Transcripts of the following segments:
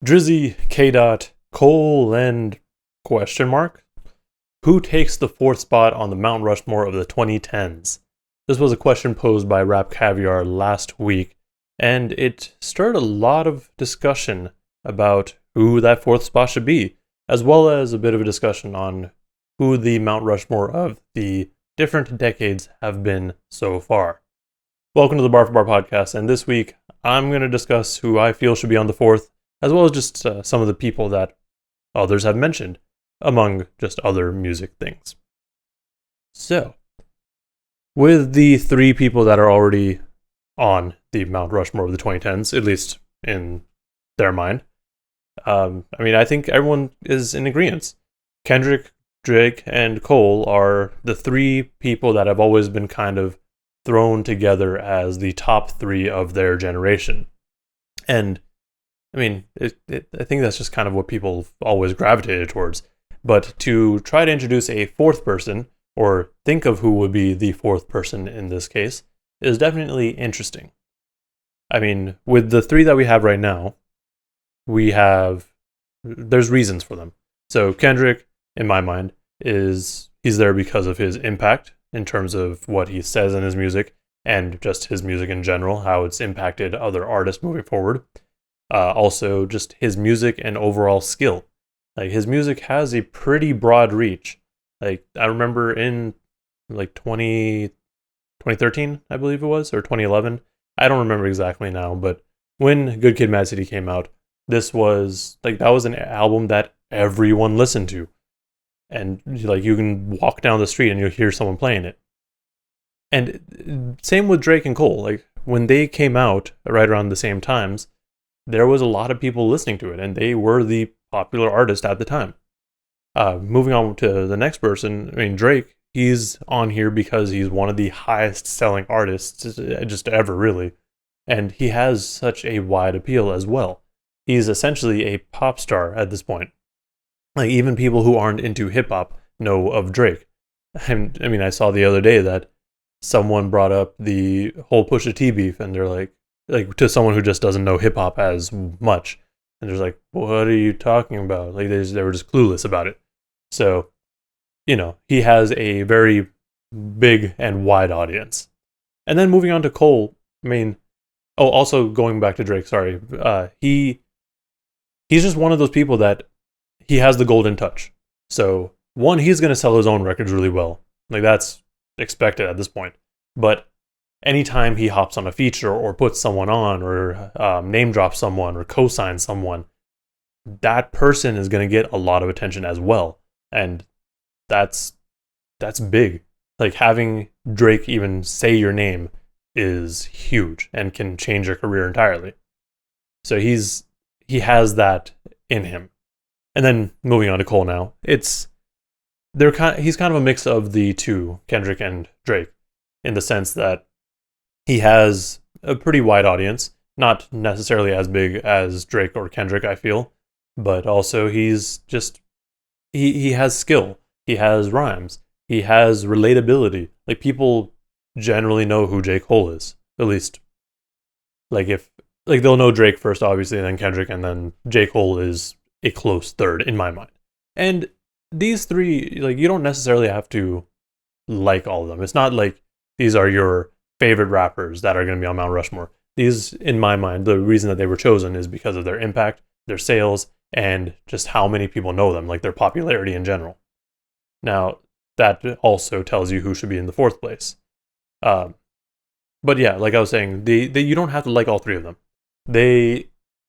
Drizzy, K. Dot, Cole, and question mark? Who takes the fourth spot on the Mount Rushmore of the 2010s? This was a question posed by Rap Caviar last week, and it stirred a lot of discussion about who that fourth spot should be, as well as a bit of a discussion on who the Mount Rushmore of the different decades have been so far. Welcome to the Bar for Bar podcast, and this week I'm going to discuss who I feel should be on the fourth, as well as just some of the people that others have mentioned, among just other music things. So, with the three people that are already on the Mount Rushmore of the 2010s, at least in their mind, I think everyone is in agreement. Kendrick, Drake, and Cole are the three people that have always been kind of thrown together as the top three of their generation. And I think that's just kind of what people always gravitated towards. But to try to introduce a fourth person, or think of who would be the fourth person in this case, is definitely interesting. I mean, with the three that we have right now, there's reasons for them. So Kendrick, in my mind, he's there because of his impact in terms of what he says in his music and just his music in general, how it's impacted other artists moving forward. Also, just his music and overall skill. Like, his music has a pretty broad reach. Like, I remember in 2013, I believe it was, or 2011. I don't remember exactly now, but when Good Kid, Mad City came out, that was an album that everyone listened to. And you can walk down the street and you'll hear someone playing it. And same with Drake and Cole. Like, when they came out right around the same times, there was a lot of people listening to it, and they were the popular artist at the time. Moving on to the next person, Drake, he's on here because he's one of the highest selling artists just ever, really. And he has such a wide appeal as well. He's essentially a pop star at this point. Like, even people who aren't into hip hop know of Drake. I saw the other day that someone brought up the whole Pusha T beef, and they're like to someone who just doesn't know hip hop as much, and they're like, "What are you talking about?" Like, they were just clueless about it. So, he has a very big and wide audience. And then moving on to Cole, also going back to Drake, sorry, he's just one of those people that he has the golden touch. So, one, he's going to sell his own records really well. Like, that's expected at this point. But anytime he hops on a feature or puts someone on or name drops someone or co-signs someone, that person is going to get a lot of attention as well. And that's big. Like, having Drake even say your name is huge and can change your career entirely. So he has that in him. And then moving on to Cole now, he's kind of a mix of the two, Kendrick and Drake, in the sense that he has a pretty wide audience, not necessarily as big as Drake or Kendrick, I feel, but also he has skill, he has rhymes, he has relatability. Like, people generally know who J. Cole is, at least. They'll know Drake first, obviously, and then Kendrick, and then J. Cole is a close third in my mind. And these three, you don't necessarily have to like all of them. It's not like these are your favorite rappers that are going to be on Mount Rushmore. These, in my mind, the reason that they were chosen is because of their impact, their sales, and just how many people know them, like their popularity in general. Now, that also tells you who should be in the fourth place. But yeah, like I was saying, you don't have to like all three of them.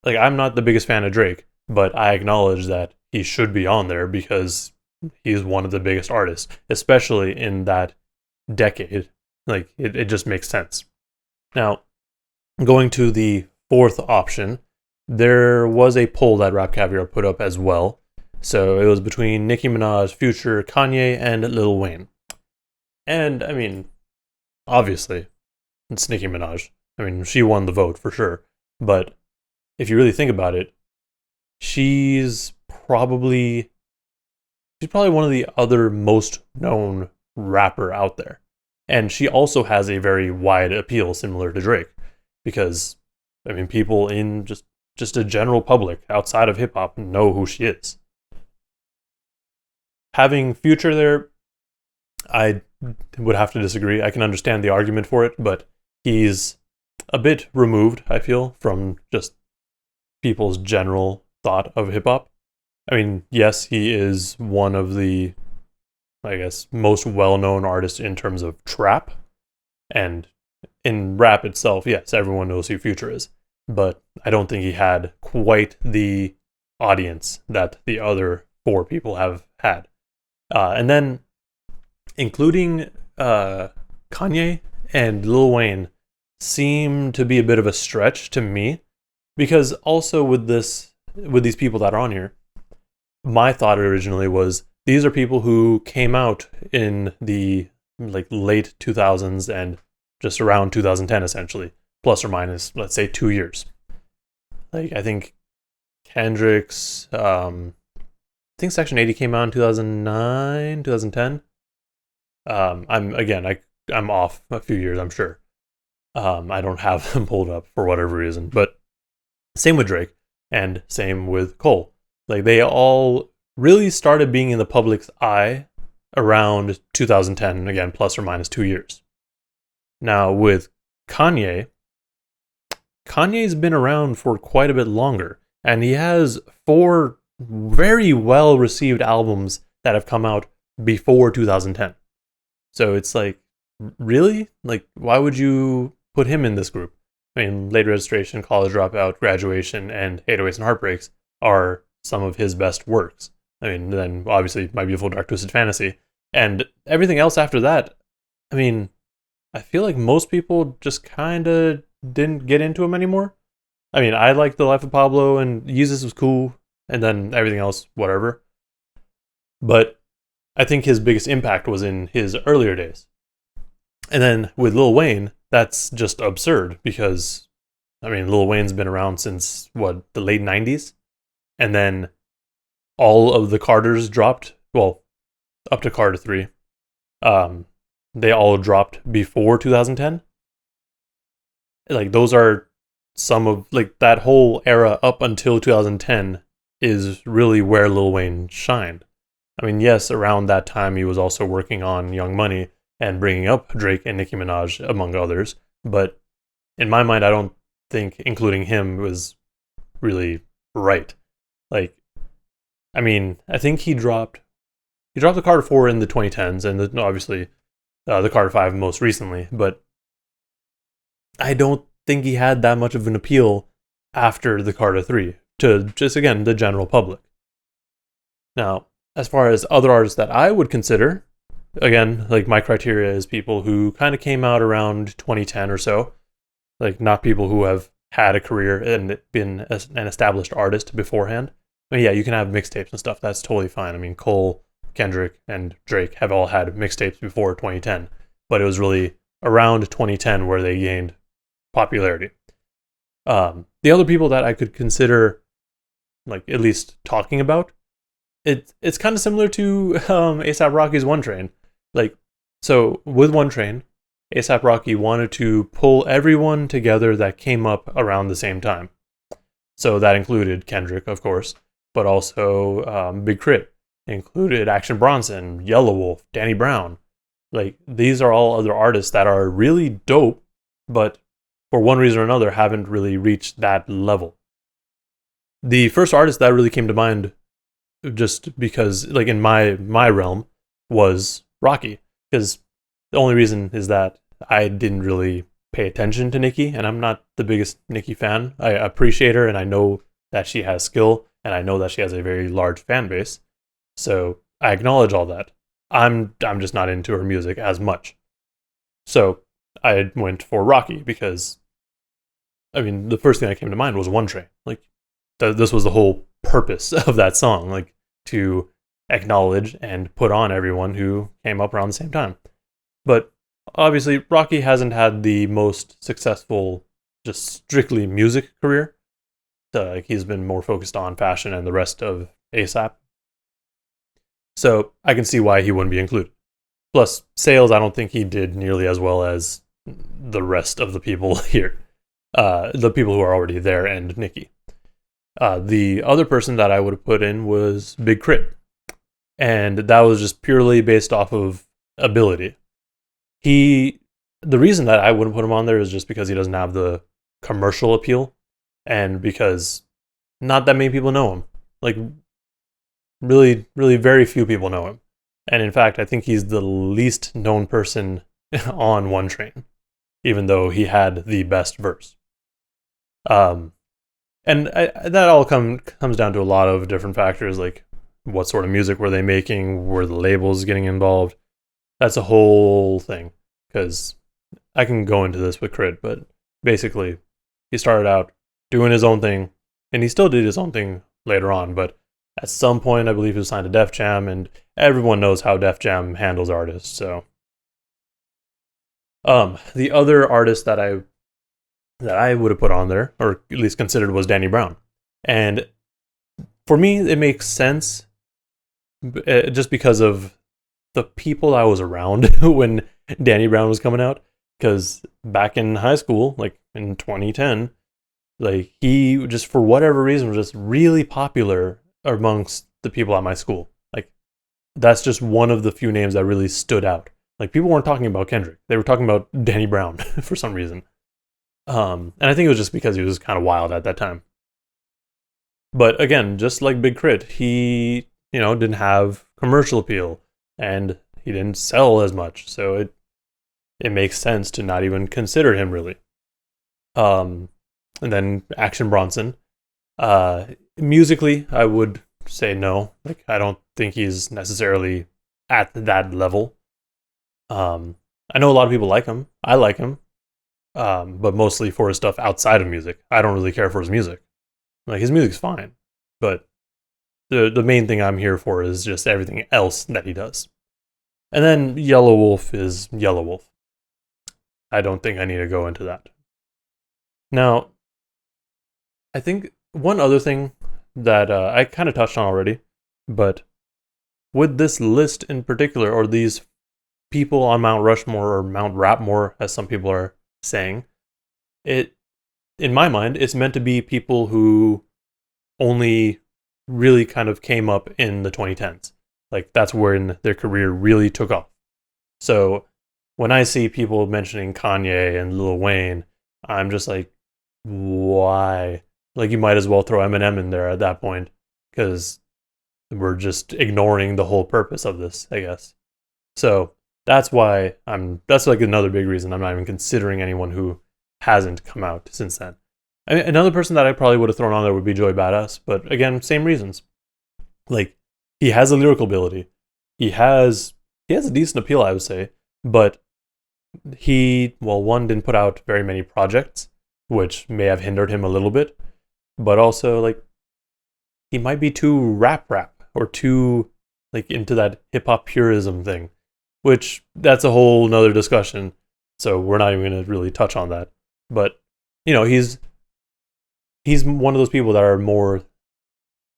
I'm not the biggest fan of Drake, but I acknowledge that he should be on there because he's one of the biggest artists, especially in that decade. Like, it just makes sense. Now, going to the fourth option, there was a poll that Rap Caviar put up as well. So it was between Nicki Minaj, Future, Kanye, and Lil Wayne. And, obviously, it's Nicki Minaj. She won the vote for sure. But if you really think about it, she's probably one of the other most known rapper out there. And she also has a very wide appeal, similar to Drake, because people in just just a general public outside of hip hop know who she is. Having Future there, I would have to disagree. I can understand the argument for it, but he's a bit removed, I feel, from just people's general thought of hip hop. I mean, yes, he is one of the, I guess, most well-known artists in terms of trap. And in rap itself, yes, everyone knows who Future is. But I don't think he had quite the audience that the other four people have had. And then, including Kanye and Lil Wayne, seem to be a bit of a stretch to me, because also with these people that are on here, my thought originally was these are people who came out in the late 2000s and just around 2010 essentially, plus or minus, let's say, 2 years. I think Kendrick's I think Section 80 came out in 2009, 2010. I'm off a few years, I'm sure. I don't have them pulled up for whatever reason, but same with Drake and same with Cole. They all really started being in the public's eye around 2010, again, plus or minus 2 years. Now with Kanye's been around for quite a bit longer, and he has 4 very well-received albums that have come out before 2010. So it's really? Why would you put him in this group? I mean, Late Registration, College Dropout, Graduation, and 808s and Heartbreaks are some of his best works. I mean, then obviously My Beautiful Dark Twisted Fantasy. And everything else after that, I mean, I feel like most people just kind of didn't get into him anymore. I mean, I liked The Life of Pablo, and Yeezus was cool, and then everything else, whatever. But I think his biggest impact was in his earlier days. And then with Lil Wayne, that's just absurd because, I mean, Lil Wayne's been around since, the late 90s? And then all of the Carters dropped, up to Carter 3. They all dropped before 2010. Those are some of, that whole era up until 2010 is really where Lil Wayne shined. I mean, yes, around that time he was also working on Young Money and bringing up Drake and Nicki Minaj, among others. But in my mind, I don't think including him was really right. I mean, I think he dropped the Carter 4 in the 2010s, and obviously the Carter 5 most recently. But I don't think he had that much of an appeal after the Carter 3 to just, again, the general public. Now, as far as other artists that I would consider, again, my criteria is people who kind of came out around 2010 or so, not people who have had a career and been an established artist beforehand. I mean, yeah, you can have mixtapes and stuff. That's totally fine. I mean, Cole, Kendrick, and Drake have all had mixtapes before 2010, but it was really around 2010 where they gained popularity. The other people that I could consider, at least talking about, it's kind of similar to A$AP Rocky's One Train. So with One Train, A$AP Rocky wanted to pull everyone together that came up around the same time. So that included Kendrick, of course, but also Big Crit, included Action Bronson, Yellow Wolf, Danny Brown. These are all other artists that are really dope, but for one reason or another haven't really reached that level. The first artist that really came to mind, just because, in my realm, was Rocky. Because the only reason is that I didn't really pay attention to Nicki, and I'm not the biggest Nicki fan. I appreciate her, and I know that she has skill, and I know that she has a very large fan base. So I acknowledge all that. I'm just not into her music as much. So I went for Rocky because, I mean, the first thing that came to mind was One Train. This was the whole purpose of that song, to acknowledge and put on everyone who came up around the same time. But obviously, Rocky hasn't had the most successful, just strictly music career. So, he's been more focused on fashion and the rest of A$AP. So I can see why he wouldn't be included. Plus, sales, I don't think he did nearly as well as the rest of the people here. The people who are already there and Nicki. The other person that I would have put in was Big Crit, and that was just purely based off of ability. The reason that I wouldn't put him on there is just because he doesn't have the commercial appeal, and because not that many people know him. Like, really, really very few people know him. And in fact, I think he's the least known person on One Train, even though he had the best verse. That all comes down to a lot of different factors, like what sort of music were they making, were the labels getting involved. That's a whole thing, because I can go into this with Crit, but basically, he started out doing his own thing, and he still did his own thing later on, but at some point, I believe he was signed to Def Jam, and everyone knows how Def Jam handles artists, so. The other artist that I would have put on there, or at least considered, was Danny Brown. And for me, it makes sense just because of the people I was around when Danny Brown was coming out. Because back in high school, like in 2010, like he just, for whatever reason, was just really popular amongst the people at my school. Like, that's just one of the few names that really stood out. Like, people weren't talking about Kendrick. They were talking about Danny Brown for some reason. And I think it was just because he was kind of wild at that time. But again, just like Big Crit, he, didn't have commercial appeal, and he didn't sell as much. So it makes sense to not even consider him, really. And then Action Bronson. Musically, I would say no. Like, I don't think he's necessarily at that level. I know a lot of people like him. I like him. But mostly for his stuff outside of music. I don't really care for his music. Like, his music's fine, but the main thing I'm here for is just everything else that he does. And then Yellow Wolf is Yellow Wolf. I don't think I need to go into that. Now, I think one other thing that I kind of touched on already, but with this list in particular, or these people on Mount Rushmore, or Mount Rapmore, as some people are saying, it, in my mind, it's meant to be people who only really kind of came up in the 2010s. Like, that's when their career really took off. So when I see people mentioning Kanye and Lil Wayne, I'm just like, why? Like, you might as well throw Eminem in there at that point, because we're just ignoring the whole purpose of this, I guess. So that's why that's like another big reason I'm not even considering anyone who hasn't come out since then. I mean, another person that I probably would have thrown on there would be Joey Badass, but again, same reasons. Like, he has a lyrical ability. He has a decent appeal, I would say, but one, didn't put out very many projects, which may have hindered him a little bit, but also, like, he might be too rap, or too, like, into that hip-hop purism thing, which that's a whole nother discussion, so we're not even going to really touch on that. But, he's one of those people that are more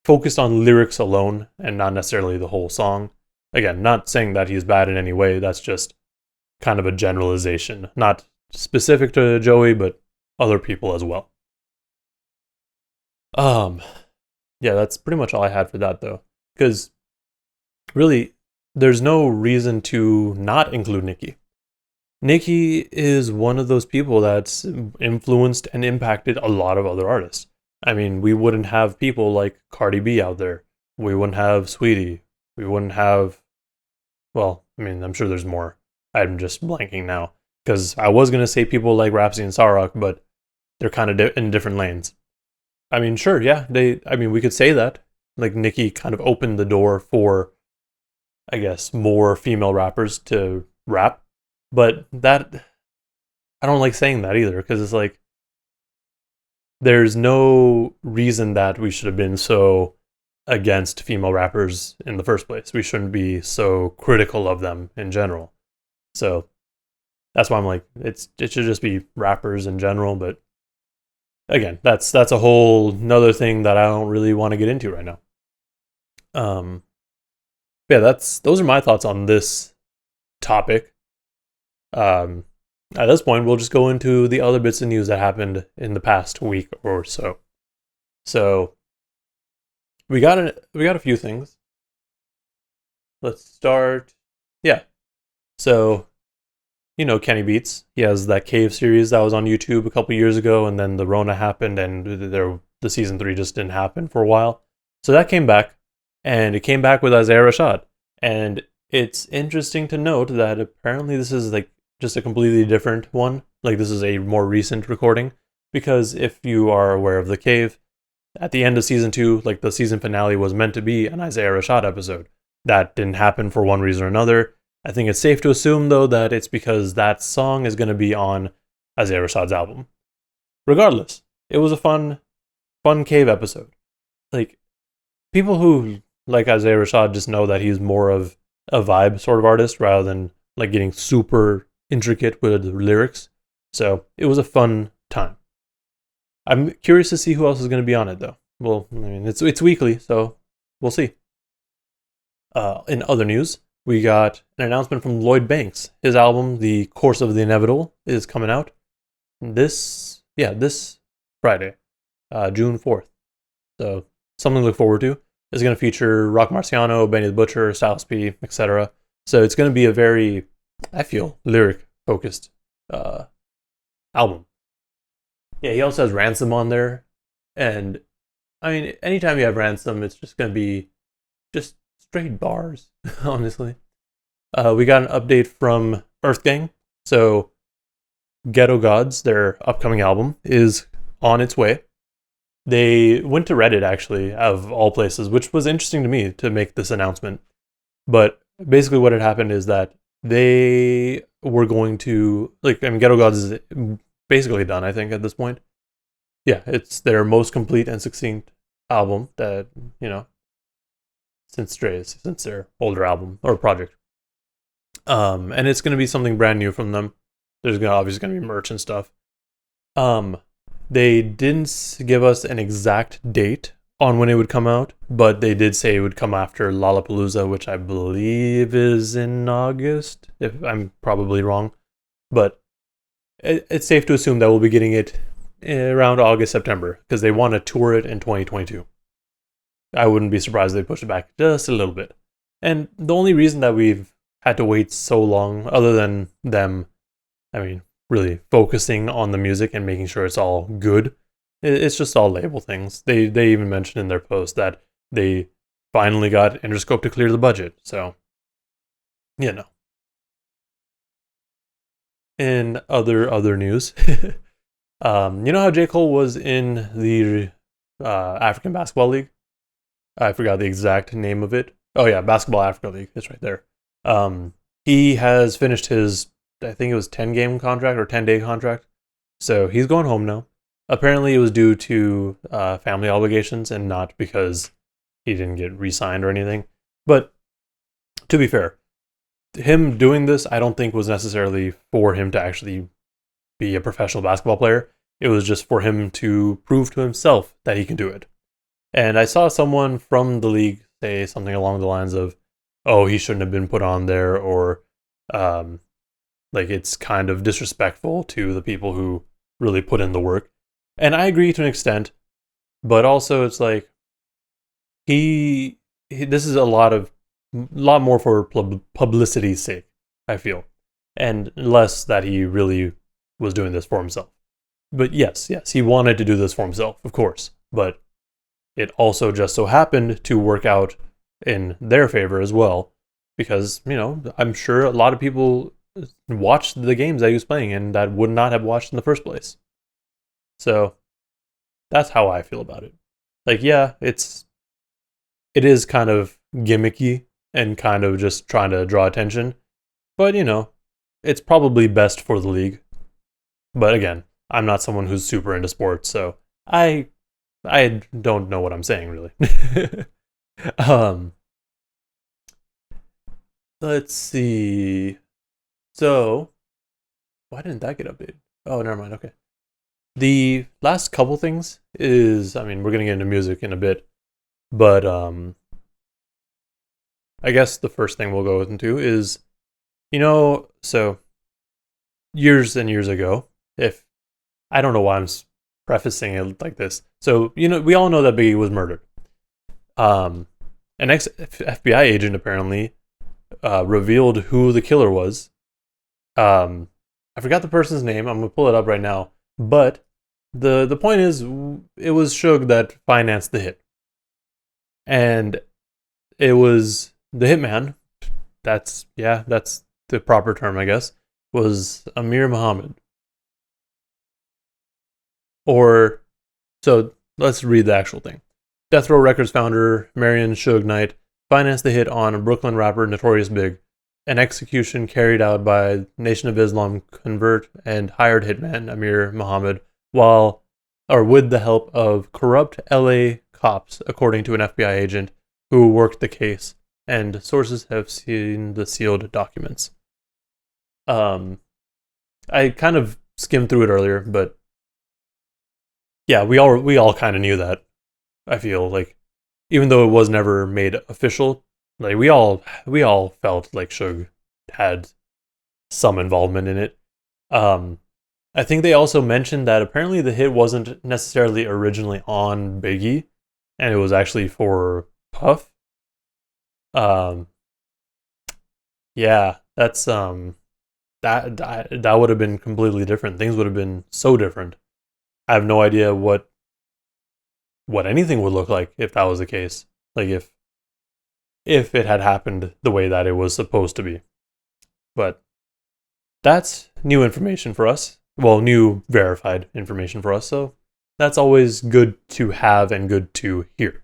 focused on lyrics alone and not necessarily the whole song. Again, not saying that he's bad in any way, that's just kind of a generalization. Not specific to Joey, but other people as well. Yeah, that's pretty much all I had for that, though. Because, really, there's no reason to not include Nicki. Nicki is one of those people that's influenced and impacted a lot of other artists. I mean, we wouldn't have people like Cardi B out there. We wouldn't have Sweetie. We wouldn't have, well, I mean, I'm sure there's more. I'm just blanking now. Because I was going to say people like Rapsy and Sarok, but they're kind of in different lanes. I mean, sure, yeah, we could say that. Like, Nicki kind of opened the door for, I guess, more female rappers to rap. But that, I don't like saying that either, because it's like, there's no reason that we should have been so against female rappers in the first place. We shouldn't be so critical of them in general. So that's why I'm like, it should just be rappers in general. But again, that's a whole nother thing that I don't really want to get into right now. Yeah, those are my thoughts on this topic. At this point, we'll just go into the other bits of news that happened in the past week or so. So, we got a few things. Let's start. Yeah. So, Kenny Beats. He has that Cave series that was on YouTube a couple years ago, and then the Rona happened, and the season 3 just didn't happen for a while. So that came back, and it came back with Isaiah Rashad. And it's interesting to note that apparently this is like just a completely different one. Like this is a more recent recording, because if you are aware of the Cave, at the end of season 2, like the season finale was meant to be an Isaiah Rashad episode. That didn't happen for one reason or another. I think it's safe to assume, though, that it's because that song is going to be on Isaiah Rashad's album. Regardless, it was a fun Cave episode. Like, people who like Isaiah Rashad just know that he's more of a vibe sort of artist rather than like getting super intricate with the lyrics. So it was a fun time. I'm curious to see who else is going to be on it, though. Well, I mean, it's weekly, so we'll see. In other news, we got an announcement from Lloyd Banks. His album, The Course of the Inevitable, is coming out this Friday, June 4th. So something to look forward to. It's going to feature Rock Marciano, Benny the Butcher, Styles P, etc. So it's going to be a very, I feel, lyric-focused album. Yeah, he also has Ransom on there. And, I mean, anytime you have Ransom, it's just going to be just straight bars, honestly. We got an update from EarthGang. So, Ghetto Gods, their upcoming album, is on its way. They went to Reddit, actually, of all places, which was interesting to me to make this announcement. But basically what had happened is that they were going to, Ghetto Gods is basically done, I think, at this point. Yeah, it's their most complete and succinct album that, since their older album or project. And it's going to be something brand new from them. There's obviously going to be merch and stuff. They didn't give us an exact date on when it would come out, but they did say it would come after Lollapalooza, which I believe is in August, if I'm probably wrong. But it's safe to assume that we'll be getting it around August, September, because they want to tour it in 2022. I wouldn't be surprised if they push it back just a little bit. And the only reason that we've had to wait so long, other than them, really focusing on the music and making sure it's all good, it's just all label things. They even mentioned in their post that they finally got Interscope to clear the budget. So, In other news, you know how J. Cole was in the African Basketball League? I forgot the exact name of it. Oh yeah, Basketball Africa League. It's right there. He has finished his, I think it was 10-game contract or 10-day contract. So he's going home now. Apparently it was due to family obligations and not because he didn't get re-signed or anything. But to be fair, him doing this, I don't think was necessarily for him to actually be a professional basketball player. It was just for him to prove to himself that he can do it. And I saw someone from the league say something along the lines of, oh, he shouldn't have been put on there, or it's kind of disrespectful to the people who really put in the work. And I agree to an extent, but also it's like he this is a lot more for publicity's sake, I feel, and less that he really was doing this for himself. But yes, he wanted to do this for himself, of course, but it also just so happened to work out in their favor as well, because, I'm sure a lot of people watched the games that he was playing and that would not have watched in the first place. So that's how I feel about it. It is kind of gimmicky and kind of just trying to draw attention, but it's probably best for the league. But again, I'm not someone who's super into sports, so I don't know what I'm saying, really. Let's see. So, why didn't that get updated? Oh, never mind. Okay. The last couple things is, we're going to get into music in a bit, but I guess the first thing we'll go into is, so years and years ago, if I don't know why I'm prefacing it like this. So, we all know that Biggie was murdered. Um, an ex-FBI agent apparently revealed who the killer was. I forgot the person's name. I'm gonna pull it up right now. But the point is, it was Suge that financed the hit, and it was the hitman. That's the proper term, I guess. Was Amir Muhammad, or so? Let's read the actual thing. Death Row Records founder Marion Suge Knight financed the hit on a Brooklyn rapper Notorious Big, an execution carried out by Nation of Islam convert and hired hitman Amir Muhammad with the help of corrupt LA cops, according to an FBI agent who worked the case, and sources have seen the sealed documents. I kind of skimmed through it earlier, but yeah, we all kind of knew that. I feel like, even though it was never made official, like we all felt like Suge had some involvement in it. I think they also mentioned that apparently the hit wasn't necessarily originally on Biggie, and it was actually for Puff. Um, yeah, that's that would have been completely different. Things would have been so different. I have no idea what anything would look like if that was the case. Like if it had happened the way that it was supposed to be. But that's new information for us. Well, new verified information for us. So that's always good to have and good to hear.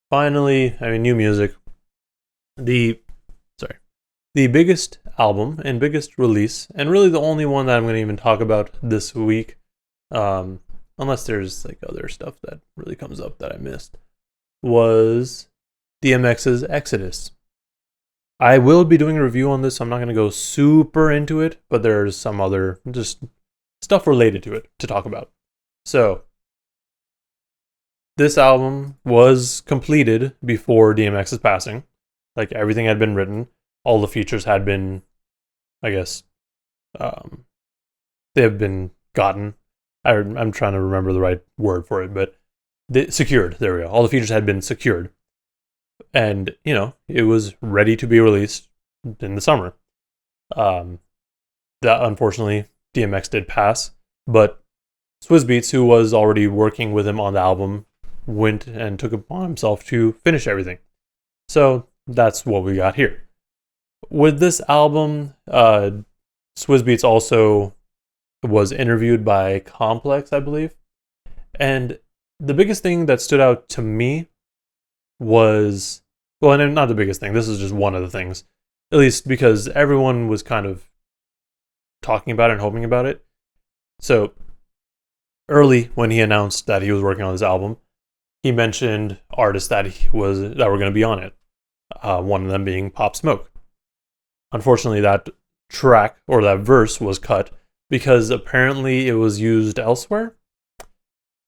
Finally, I mean, new music. The biggest album and biggest release, and really the only one that I'm going to even talk about this week, unless there's like other stuff that really comes up that I missed, was DMX's Exodus. I will be doing a review on this, so I'm not going to go super into it, but there's some other just stuff related to it to talk about. So, this album was completed before DMX's passing. Like, everything had been written. All the features had been, I guess, they have been gotten. I'm trying to remember the right word for it, but secured. There we go. All the features had been secured. And, it was ready to be released in the summer. That, unfortunately, DMX did pass, but Swizz Beatz, who was already working with him on the album, went and took it upon himself to finish everything. So that's what we got here. With this album, Swizz Beatz also was interviewed by Complex, I believe. And the biggest thing that stood out to me was, well, and not the biggest thing, this is just one of the things, at least because everyone was kind of talking about it and hoping about it. So early, when he announced that he was working on this album, he mentioned artists that were going to be on it. One of them being Pop Smoke. Unfortunately, that track or that verse was cut because apparently it was used elsewhere.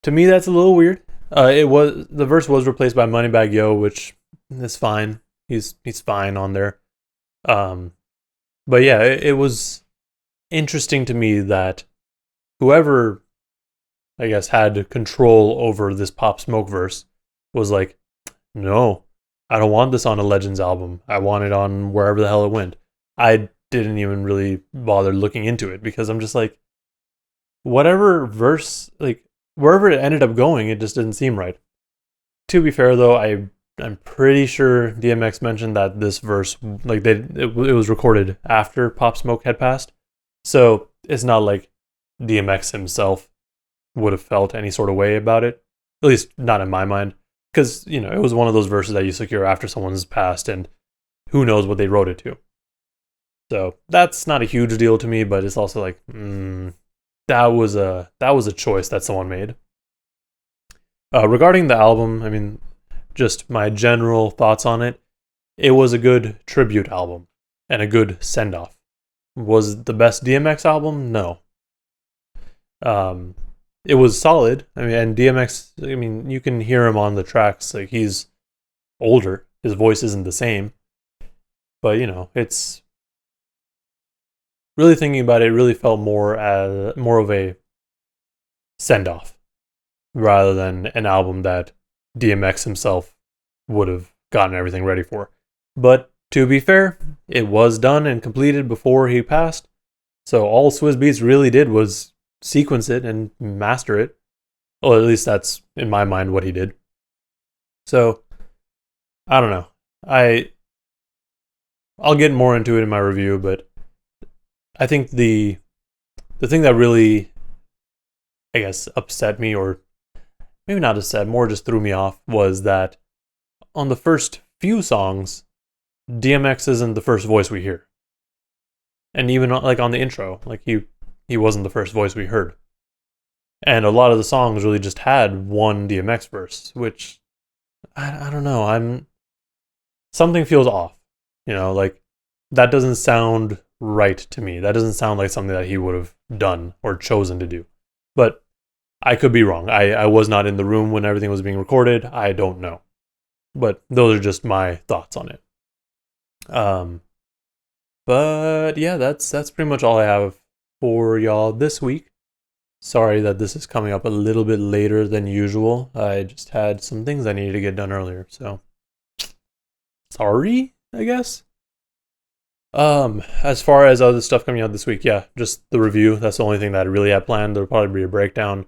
To me, that's a little weird. The verse was replaced by Moneybagg Yo, which is fine. He's fine on there. But yeah, it was interesting to me that whoever, I guess, had control over this Pop Smoke verse was like, no, I don't want this on a Legends album. I want it on wherever the hell it went. I didn't even really bother looking into it because I'm just like, whatever verse, like, wherever it ended up going, it just didn't seem right. To be fair, though, I'm pretty sure DMX mentioned that this verse, like, it was recorded after Pop Smoke had passed. So it's not like DMX himself would have felt any sort of way about it. At least not in my mind. Because, it was one of those verses that you secure after someone's passed, and who knows what they wrote it to. So that's not a huge deal to me, but it's also like, that was a choice that someone made. Regarding the album, I mean, just my general thoughts on it. It was a good tribute album and a good send-off. Was it the best DMX album? No. It was solid. I mean, and DMX, I mean, you can hear him on the tracks. Like, he's older. His voice isn't the same. But, it's really thinking about it, really felt more of a send-off. rather than an album that DMX himself would have gotten everything ready for. But to be fair, it was done and completed before he passed. So all Swizz Beatz really did was sequence it and master it. Well, at least that's, in my mind, what he did. So, I don't know. I'll get more into it in my review, but I think the thing that really, I guess, upset me, or maybe not upset, more just threw me off, was that on the first few songs, DMX isn't the first voice we hear. And even like on the intro, like he wasn't the first voice we heard. And a lot of the songs really just had one DMX verse, which I don't know. Something feels off. Like that doesn't sound right to me. That doesn't sound like something that he would have done or chosen to do. But I could be wrong. I was not in the room when everything was being recorded. I don't know. But those are just my thoughts on it. But yeah, that's pretty much all I have for y'all this week. Sorry that this is coming up a little bit later than usual. I just had some things I needed to get done earlier, so sorry, I guess. As far as other stuff coming out this week, yeah, just the review. That's the only thing that I really have planned. There'll probably be a breakdown.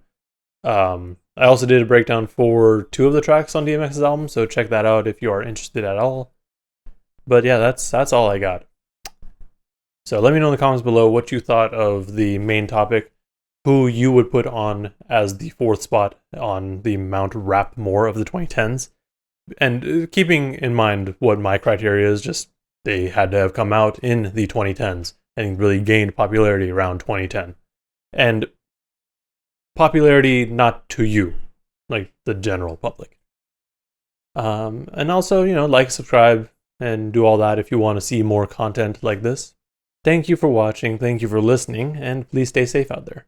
I also did a breakdown for 2 of the tracks on DMX's album, so check that out if you are interested at all. But yeah, that's all I got. So let me know in the comments below what you thought of the main topic, who you would put on as the 4th spot on the Mount Rapmore of the 2010s. And keeping in mind what my criteria is, just they had to have come out in the 2010s and really gained popularity around 2010. And popularity not to you, like the general public. And also, like, subscribe, and do all that if you want to see more content like this. Thank you for watching, thank you for listening, and please stay safe out there.